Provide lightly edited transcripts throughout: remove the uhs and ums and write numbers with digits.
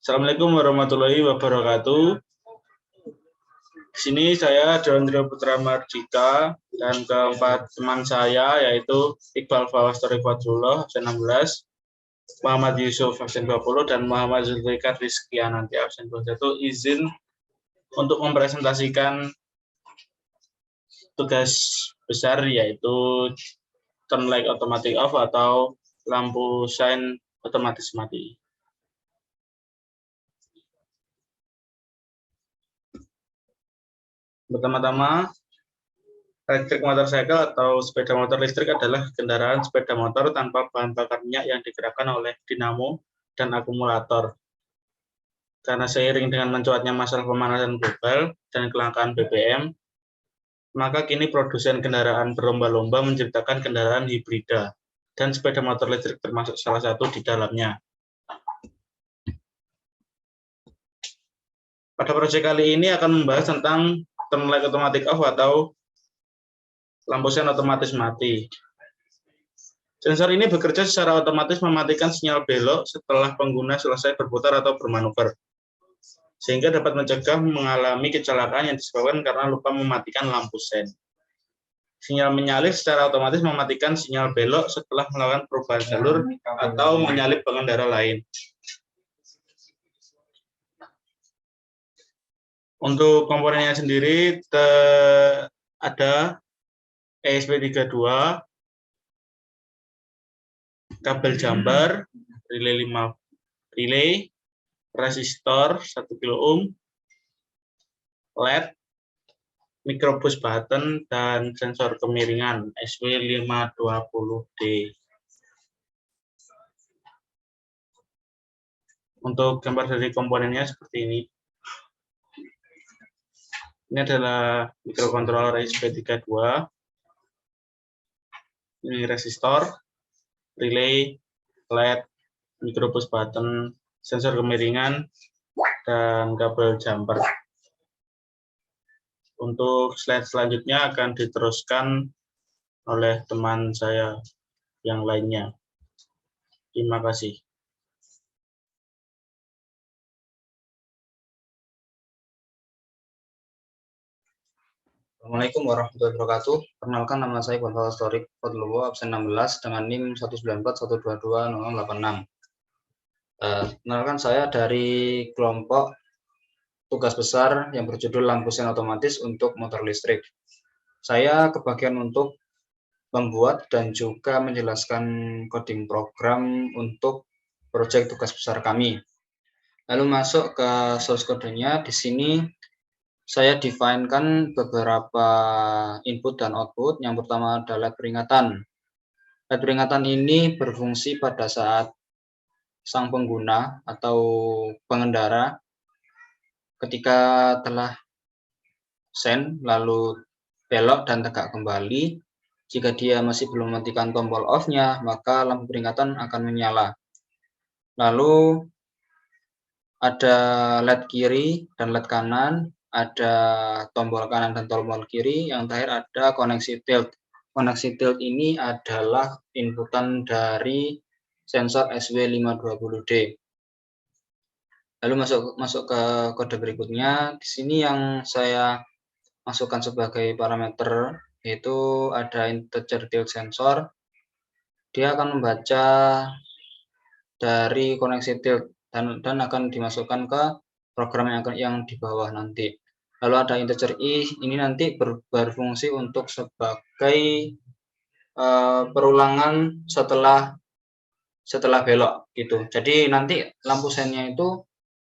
Assalamualaikum warahmatullahi wabarakatuh. Di sini saya Dondrio Putra Mardika dan keempat teman saya yaitu Iqbal Fawastori Fadrullah absen 16, Muhammad Yusuf absen 20 dan Muhammad Zulfikar Rizky Ananti absen 21 izin untuk mempresentasikan tugas besar yaitu turn light automatic off atau lampu sein otomatis mati. Pertama-tama, elektrik motorcycle atau sepeda motor listrik adalah kendaraan sepeda motor tanpa bahan bakar minyak yang digerakkan oleh dinamo dan akumulator. Karena seiring dengan mencuatnya masalah pemanasan global dan kelangkaan BBM, maka kini produsen kendaraan berlomba-lomba menciptakan kendaraan hibrida, dan sepeda motor listrik termasuk salah satu di dalamnya. Pada proyek kali ini akan membahas tentang turn light automatic off atau lampu sein otomatis mati. Sensor ini bekerja secara otomatis mematikan sinyal belok setelah pengguna selesai berputar atau bermanuver, sehingga dapat mencegah mengalami kecelakaan yang disebabkan karena lupa mematikan lampu sein. Sinyal menyalip secara otomatis mematikan sinyal belok setelah melakukan perubahan jalur atau menyalip pengendara lain. Untuk komponennya sendiri ada ESP32, kabel jumper, relay, resistor 1 kilo ohm, LED, microbus button, dan sensor kemiringan SW520D. Untuk gambar dari komponennya seperti ini. Ini adalah microcontroller ESP32. Ini resistor, relay, LED, microbus button, sensor kemiringan, dan kabel jumper. Untuk slide selanjutnya akan diteruskan oleh teman saya yang lainnya. Terima kasih. Assalamualaikum warahmatullahi wabarakatuh. Perkenalkan, nama saya Iqbal Fawastori Fadrullah absen 16 dengan NIM 194122086. Perkenalkan, saya dari kelompok tugas besar yang berjudul lampu sein otomatis untuk motor listrik. Saya kebagian untuk membuat dan juga menjelaskan coding program untuk proyek tugas besar kami. Lalu masuk ke source code-nya. Di sini saya define-kan beberapa input dan output. Yang pertama adalah peringatan. LED peringatan ini berfungsi pada saat sang pengguna atau pengendara ketika telah sein lalu belok dan tegak kembali. Jika dia masih belum mematikan tombol off-nya, maka lampu peringatan akan menyala. Lalu ada LED kiri dan LED kanan, ada tombol kanan dan tombol kiri. Yang terakhir ada koneksi tilt. Koneksi tilt ini adalah inputan dari sensor SW520D. Lalu masuk ke kode berikutnya. Di sini yang saya masukkan sebagai parameter yaitu ada integer tilt sensor. Dia akan membaca dari koneksi tilt dan akan dimasukkan ke program yang di bawah nanti. Lalu ada integer i, ini nanti berfungsi untuk sebagai perulangan setelah belok gitu. Jadi nanti lampu seinnya itu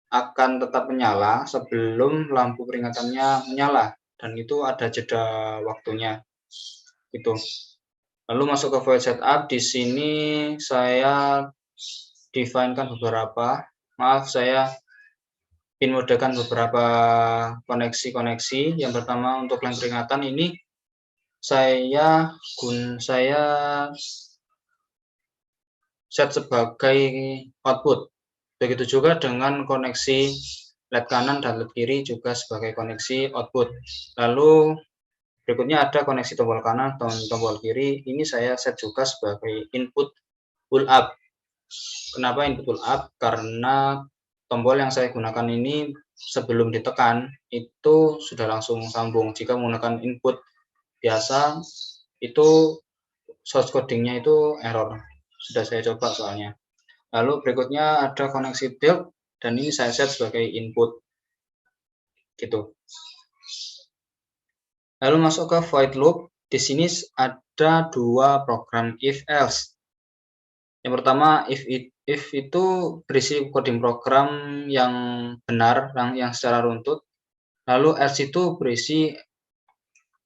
akan tetap menyala sebelum lampu peringatannya menyala, dan itu ada jeda waktunya gitu. Lalu masuk ke void setup. Di sini saya define-kan saya modekan beberapa koneksi. Yang pertama untuk lampu peringatan ini saya set sebagai output. Begitu juga dengan koneksi LED kanan dan LED kiri juga sebagai koneksi output. Lalu berikutnya ada koneksi tombol kanan dan tombol kiri. Ini saya set juga sebagai input pull up. Kenapa input pull up? Karena tombol yang saya gunakan ini sebelum ditekan itu sudah langsung sambung. Jika menggunakan input biasa itu source codingnya itu error. Sudah saya coba soalnya. Lalu berikutnya ada koneksi tilt dan ini saya set sebagai input gitu. Lalu masuk ke void loop. Di sini ada dua program if else. Yang pertama if itu berisi coding program yang benar, yang secara runtut. Lalu else itu berisi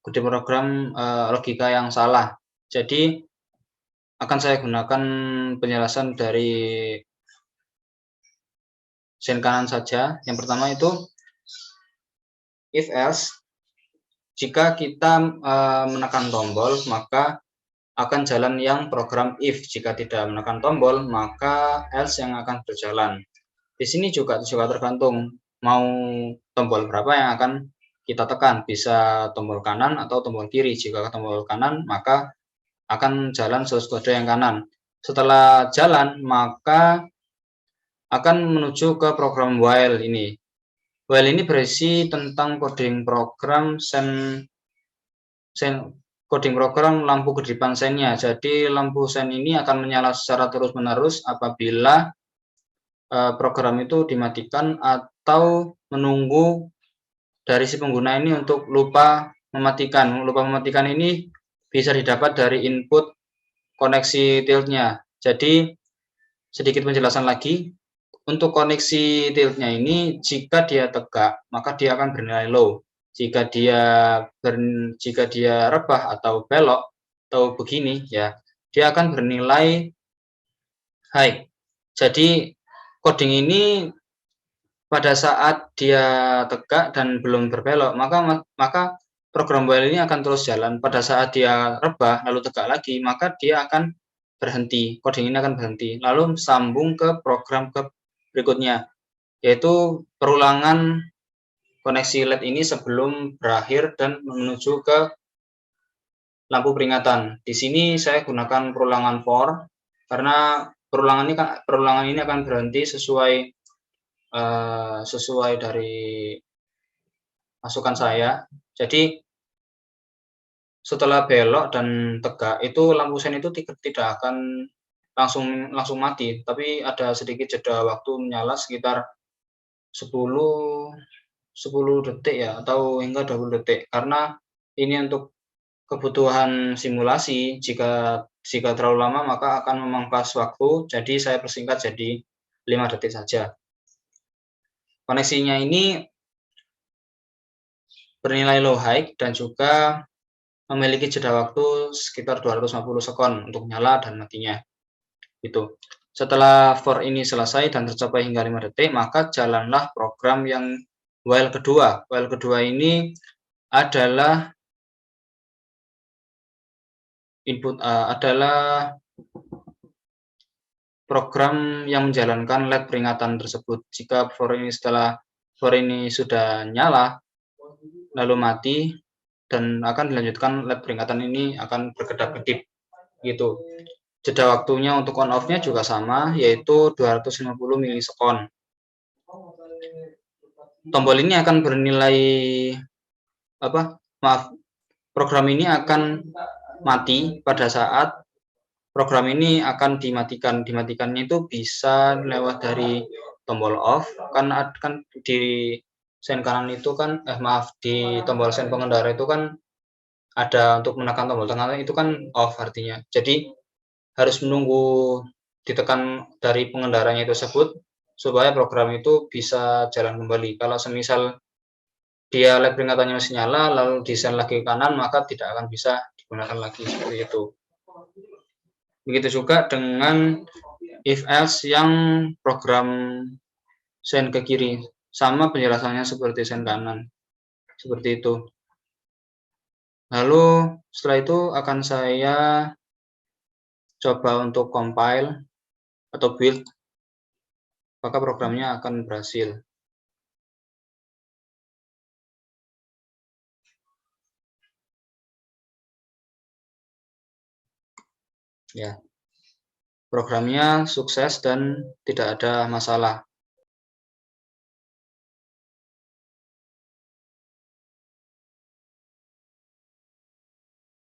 coding program logika yang salah. Jadi akan saya gunakan penjelasan dari sen kanan saja. Yang pertama itu if else. Jika kita menekan tombol, maka akan jalan yang program if. Jika tidak menekan tombol, maka else yang akan berjalan. Di sini juga tergantung mau tombol berapa yang akan kita tekan. Bisa tombol kanan atau tombol kiri. Jika tombol kanan, maka akan jalan source kode yang kanan. Setelah jalan, maka akan menuju ke program while ini. While ini berisi tentang coding program coding program lampu kedipan sennya. Jadi lampu sen ini akan menyala secara terus-menerus apabila program itu dimatikan atau menunggu dari si pengguna ini untuk lupa mematikan. Lupa mematikan ini bisa didapat dari input koneksi tiltnya. Jadi sedikit penjelasan lagi. Untuk koneksi tiltnya ini, jika dia tegak, maka dia akan bernilai low. Jika dia rebah atau belok atau begini, ya, dia akan bernilai high. Jadi coding ini pada saat dia tegak dan belum berbelok, maka program while ini akan terus jalan. Pada saat dia rebah lalu tegak lagi, maka dia akan berhenti. Coding ini akan berhenti. Lalu sambung ke program berikutnya, yaitu perulangan koneksi LED ini sebelum berakhir dan menuju ke lampu peringatan. Di sini saya gunakan perulangan for karena perulangan ini akan berhenti sesuai dari masukan saya. Jadi setelah belok dan tegak itu lampu sen itu tidak akan langsung mati, tapi ada sedikit jeda waktu menyala sekitar 10 detik ya, atau hingga 20 detik. Karena ini untuk kebutuhan simulasi, jika terlalu lama maka akan memangkas waktu, jadi saya persingkat jadi 5 detik saja. Koneksinya ini bernilai low high dan juga memiliki jeda waktu sekitar 250 sekon untuk nyala dan matinya. Gitu. Setelah for ini selesai dan tercapai hingga 5 detik, maka jalanlah program yang while kedua. While kedua ini adalah adalah program yang menjalankan LED peringatan tersebut. Jika setelah for ini sudah nyala, lalu mati, dan akan dilanjutkan LED peringatan ini akan berkedap-kedip gitu. Jeda waktunya untuk on off-nya juga sama, yaitu 250 milisekon. Tombol ini akan bernilai program ini akan mati pada saat program ini akan dimatikan. Dimatikannya itu bisa lewat dari tombol off, kan di sen kanan itu kan di tombol sen pengendara itu kan ada untuk menekan tombol tengah itu kan off artinya. Jadi harus menunggu ditekan dari pengendaranya tersebut supaya program itu bisa jalan kembali. Kalau semisal dia LED peringatannya masih nyala lalu di sen lagi ke kanan, maka tidak akan bisa digunakan lagi seperti itu. Begitu juga dengan if else yang program sen ke kiri, sama penjelasannya seperti sen kanan, seperti itu. Lalu setelah itu akan saya coba untuk compile atau build, maka programnya akan berhasil. Ya, programnya sukses dan tidak ada masalah.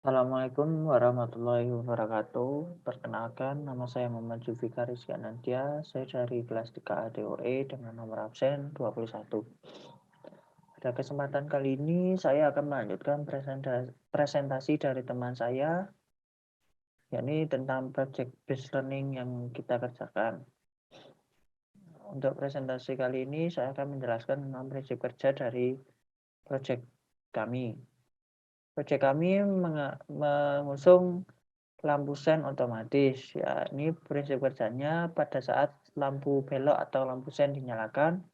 Assalamualaikum warahmatullahi wabarakatuh. Perkenalkan, nama saya Muhammad Zulfikar Rizkyanantia. Saya dari kelas 3A DOE dengan nomor absen 21. Pada kesempatan kali ini, saya akan melanjutkan presentasi dari teman saya, yakni tentang project based learning yang kita kerjakan. Untuk presentasi kali ini, saya akan menjelaskan tentang prinsip kerja dari project kami. Project kami mengusung lampu sen otomatis. Ya, ini prinsip kerjanya pada saat lampu belok atau lampu sen dinyalakan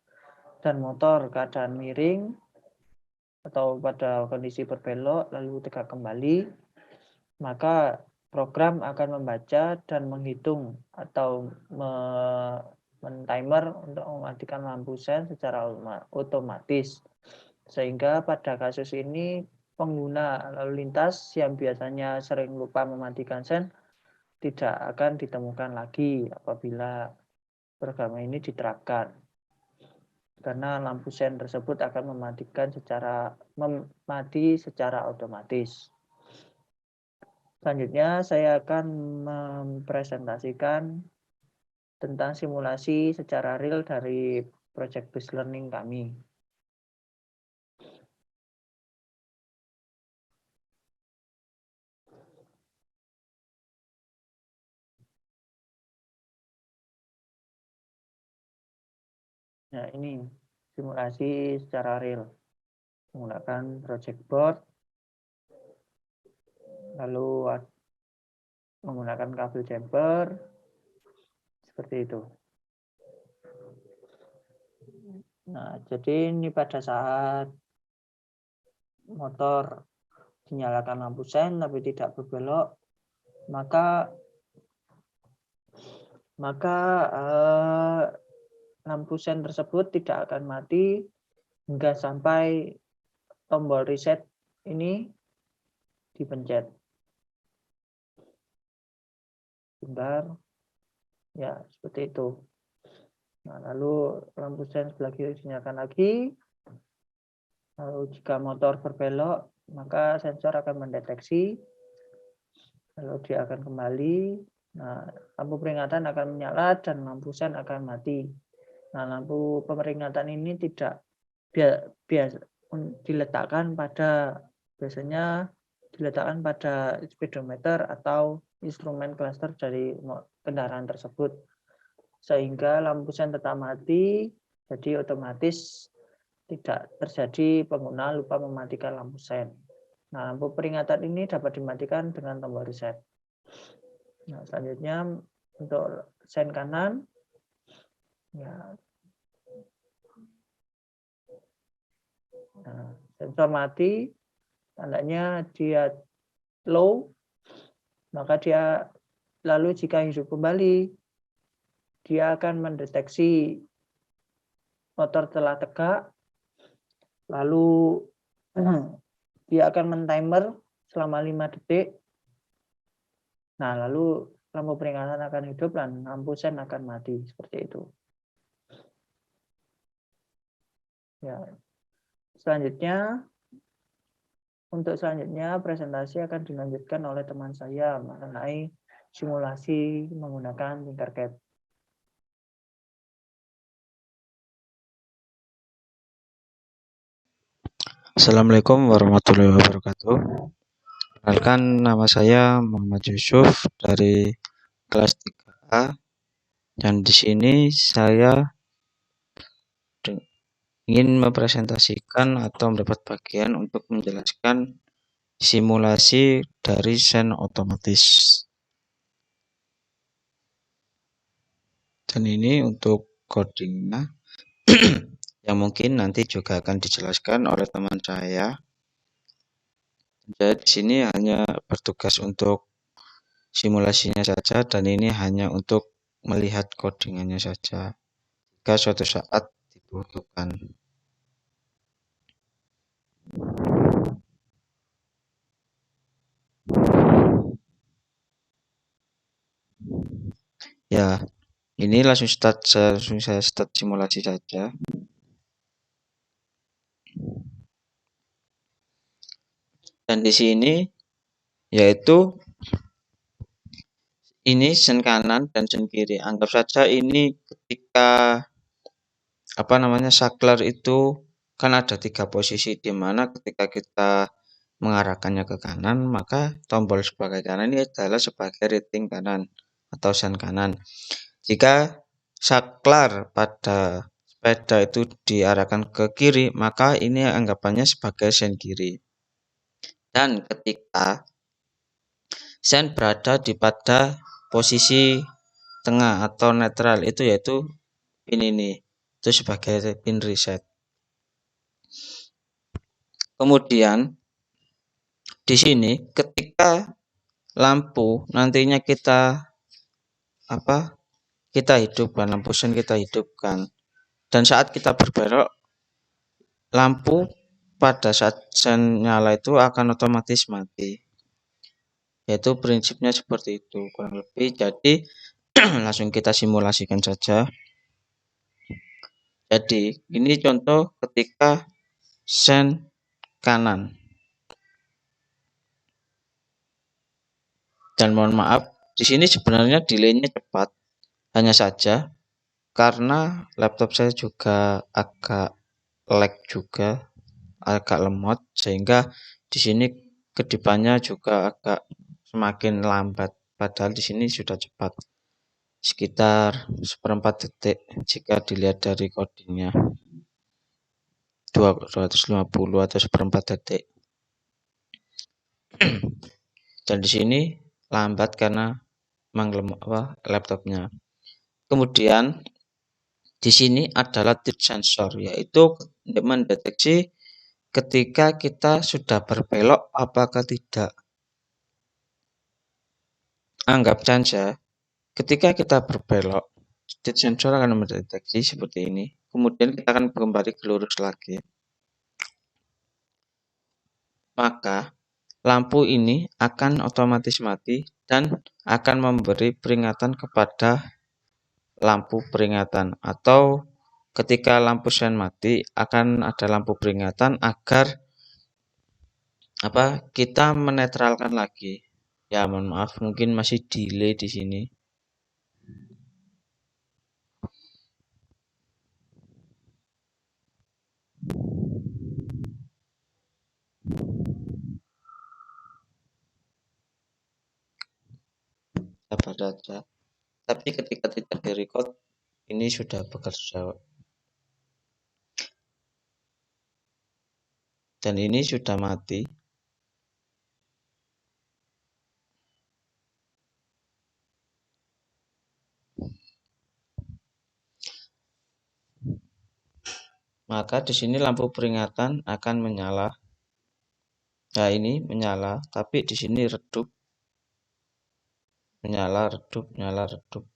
dan motor keadaan miring atau pada kondisi berbelok lalu tegak kembali, maka program akan membaca dan menghitung atau men-timer untuk mematikan lampu sen secara otomatis. Sehingga pada kasus ini pengguna lalu lintas yang biasanya sering lupa mematikan sen tidak akan ditemukan lagi apabila program ini diterapkan. Karena lampu sen tersebut akan memati secara otomatis. Selanjutnya saya akan mempresentasikan tentang simulasi secara real dari project based learning kami. Nah, ini simulasi secara real menggunakan project board, lalu menggunakan kabel jumper seperti itu. Nah, jadi ini pada saat motor dinyalakan lampu sen tapi tidak berbelok, maka lampu sen tersebut tidak akan mati hingga sampai tombol reset ini dipencet. Bentar. Ya, seperti itu. Nah, lalu lampu sen sebelah kiri dinyalakan lagi. Lalu jika motor berbelok, maka sensor akan mendeteksi. Lalu dia akan kembali. Nah, lampu peringatan akan menyala dan lampu sen akan mati. Nah, lampu peringatan ini tidak biasa diletakkan pada speedometer atau instrumen cluster dari kendaraan tersebut, sehingga lampu sen tetap mati, jadi otomatis tidak terjadi pengguna lupa mematikan lampu sen. Nah, lampu peringatan ini dapat dimatikan dengan tombol reset. Nah, selanjutnya untuk sen kanan, ya, nah, sensor mati, tandanya dia low, maka dia lalu jika hidup kembali, dia akan mendeteksi motor telah tegak, lalu dia akan men-timer selama 5 detik. Nah, lalu lampu peringatan akan hidup dan lampu sen akan mati, seperti itu. Ya. Untuk selanjutnya presentasi akan dilanjutkan oleh teman saya mengenai simulasi menggunakan Tinkercad. Assalamualaikum warahmatullahi wabarakatuh. Perkenalkan, nama saya Muhammad Yusuf dari kelas 3A. Dan di sini saya ingin mempresentasikan atau mendapat bagian untuk menjelaskan simulasi dari sen otomatis. Dan ini untuk codingnya yang mungkin nanti juga akan dijelaskan oleh teman saya. Jadi di sini hanya bertugas untuk simulasinya saja, dan ini hanya untuk melihat codingannya saja jika suatu saat dibutuhkan. Ya, ini langsung saya start simulasi saja. Dan di sini yaitu ini sen kanan dan sen kiri. Anggap saja ini ketika saklar itu kan ada 3 posisi, di mana ketika kita mengarahkannya ke kanan, maka tombol sebagai kanan ini adalah sebagai rating kanan atau sen kanan. Jika saklar pada sepeda itu diarahkan ke kiri, maka ini anggapannya sebagai sen kiri. Dan ketika sen berada pada posisi tengah atau netral, itu yaitu pin ini, itu sebagai pin reset. Kemudian di sini ketika lampu nantinya kita hidupkan, lampu sen kita hidupkan, dan saat kita berbelok, lampu pada saat sen nyala itu akan otomatis mati. Yaitu prinsipnya seperti itu kurang lebih. Jadi langsung kita simulasikan saja. Jadi ini contoh ketika sen kanan. Dan mohon maaf, di sini sebenarnya delaynya cepat. Hanya saja karena laptop saya juga agak lag juga, agak lemot, sehingga di sini kedipannya juga agak semakin lambat. Padahal di sini sudah cepat, sekitar 1/4 detik jika dilihat dari codingnya, 250 atau 1/4 detik. Dan di sini lambat karena memang laptopnya. Kemudian di sini adalah tilt sensor, yaitu mendeteksi ketika kita sudah berbelok apakah tidak. Anggap saja ketika kita berbelok, tilt sensor akan mendeteksi seperti ini. Kemudian kita akan kembali ke lurus lagi. Maka lampu ini akan otomatis mati dan akan memberi peringatan kepada lampu peringatan, atau ketika lampu sen mati akan ada lampu peringatan agar kita menetralkan lagi. Ya mohon maaf, mungkin masih delay di sini. Sabar saja. Tapi ketika tidak direcord, ini sudah bekerja. Dan ini sudah mati. Maka di sini lampu peringatan akan menyala. Nah, ini menyala, tapi di sini redup. Menyala, redup, nyala, redup.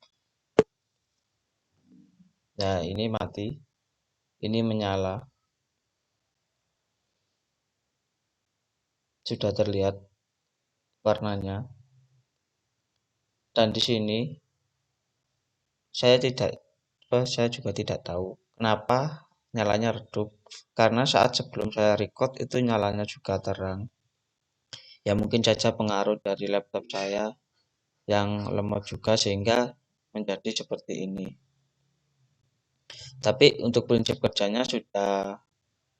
Nah, ini mati. Ini menyala. Sudah terlihat warnanya. Dan di sini saya juga tidak tahu kenapa nyalanya redup, karena saat sebelum saya record itu nyalanya juga terang. Ya mungkin saja pengaruh dari laptop saya yang lemot juga sehingga menjadi seperti ini. Tapi untuk prinsip kerjanya sudah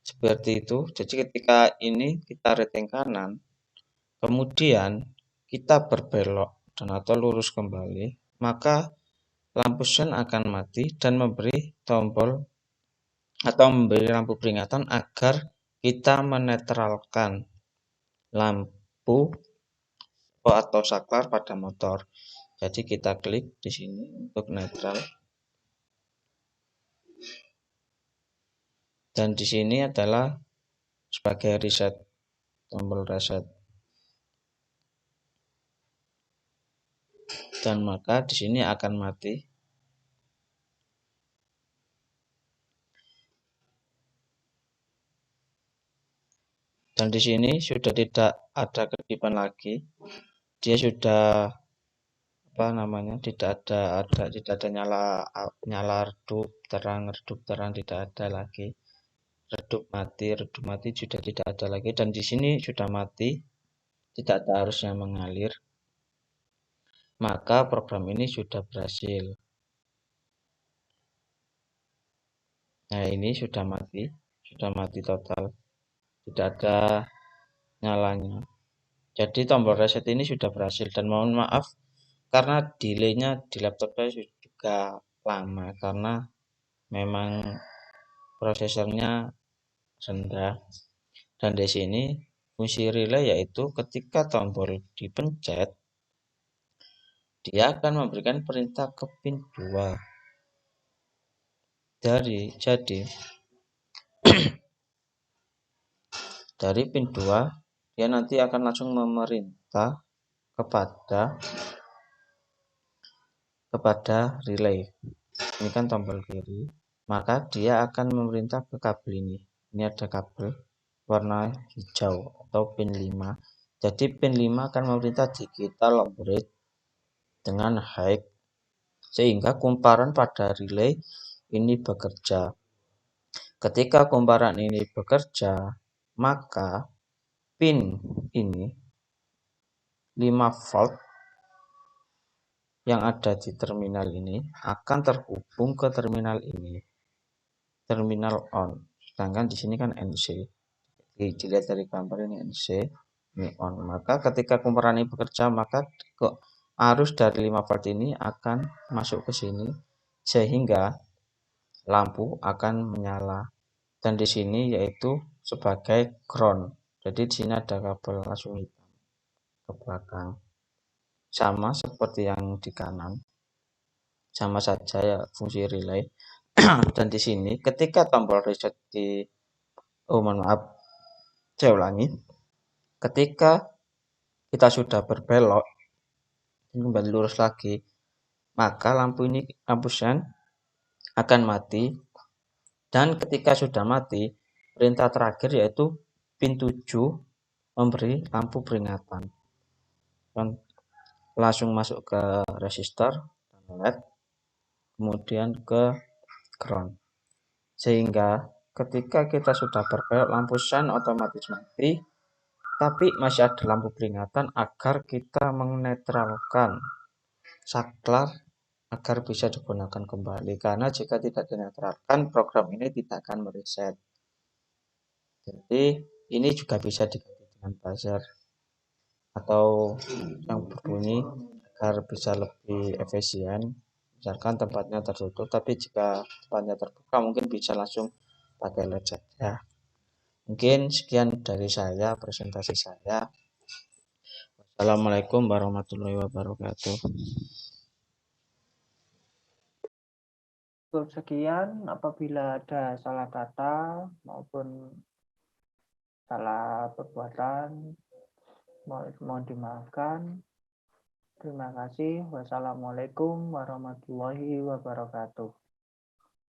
seperti itu. Jadi ketika ini kita rating kanan, kemudian kita berbelok dan atau lurus kembali, maka lampu sen akan mati dan memberi tombol atau memberi lampu peringatan agar kita menetralkan lampu atau saklar pada motor. Jadi kita klik di sini untuk netral. Dan di sini adalah sebagai reset, tombol reset. Dan maka di sini akan mati. Dan di sini sudah tidak ada kedipan lagi. Dia sudah tidak ada nyala redup terang tidak ada lagi. Redup mati sudah tidak ada lagi, dan di sini sudah mati. tidak ada arus yang mengalir, maka program ini sudah berhasil. Nah, ini sudah mati total, tidak ada nyalanya. Jadi tombol reset ini sudah berhasil, dan mohon maaf karena delaynya di laptop saya juga lama karena memang prosesornya rendah. Dan di sini fungsi relay yaitu ketika tombol dipencet, dia akan memberikan perintah ke pin 2. Jadi dari pin 2 dia nanti akan langsung memerintah kepada relay. Ini kan tombol kiri, maka dia akan memerintah ke kabel ini. Ini ada kabel warna hijau atau pin 5. Jadi pin 5 akan memerintah digital low rate dengan high, sehingga kumparan pada relay ini bekerja. Ketika kumparan ini bekerja, maka pin ini 5 volt yang ada di terminal ini akan terhubung ke terminal ini, terminal on. Sedangkan di sini kan NC. Dilihat dari gambar ini NC, ini on. Maka ketika kumparan ini bekerja, maka arus dari 5 volt ini akan masuk ke sini sehingga lampu akan menyala. Dan di sini yaitu sebagai ground. Jadi di sini ada kabel langsung hitam ke belakang. Sama seperti yang di kanan. Sama saja ya fungsi relay. Dan di sini ketika tombol reset saya ulangi. Ketika kita sudah berbelok kembali lurus lagi, maka lampu sen akan mati. Dan ketika sudah mati, perintah terakhir yaitu pin 7 memberi lampu peringatan. Dan langsung masuk ke resistor LED, kemudian ke ground. Sehingga ketika kita sudah berbelok, lampu sen otomatis mati, tapi masih ada lampu peringatan agar kita menetralkan saklar agar bisa digunakan kembali. Karena jika tidak dinetralkan, program ini tidak akan mereset. Jadi ini juga bisa diganti dengan buzzer atau yang berbunyi agar bisa lebih efisien. Misalkan tempatnya tertutup, tapi jika tempatnya terbuka mungkin bisa langsung pakai LED saja. Mungkin sekian dari saya, presentasi saya. Wassalamualaikum warahmatullahi wabarakatuh. Cukup sekian, apabila ada salah kata maupun salah perbuatan, mohon dimaafkan. Terima kasih. Wassalamualaikum warahmatullahi wabarakatuh.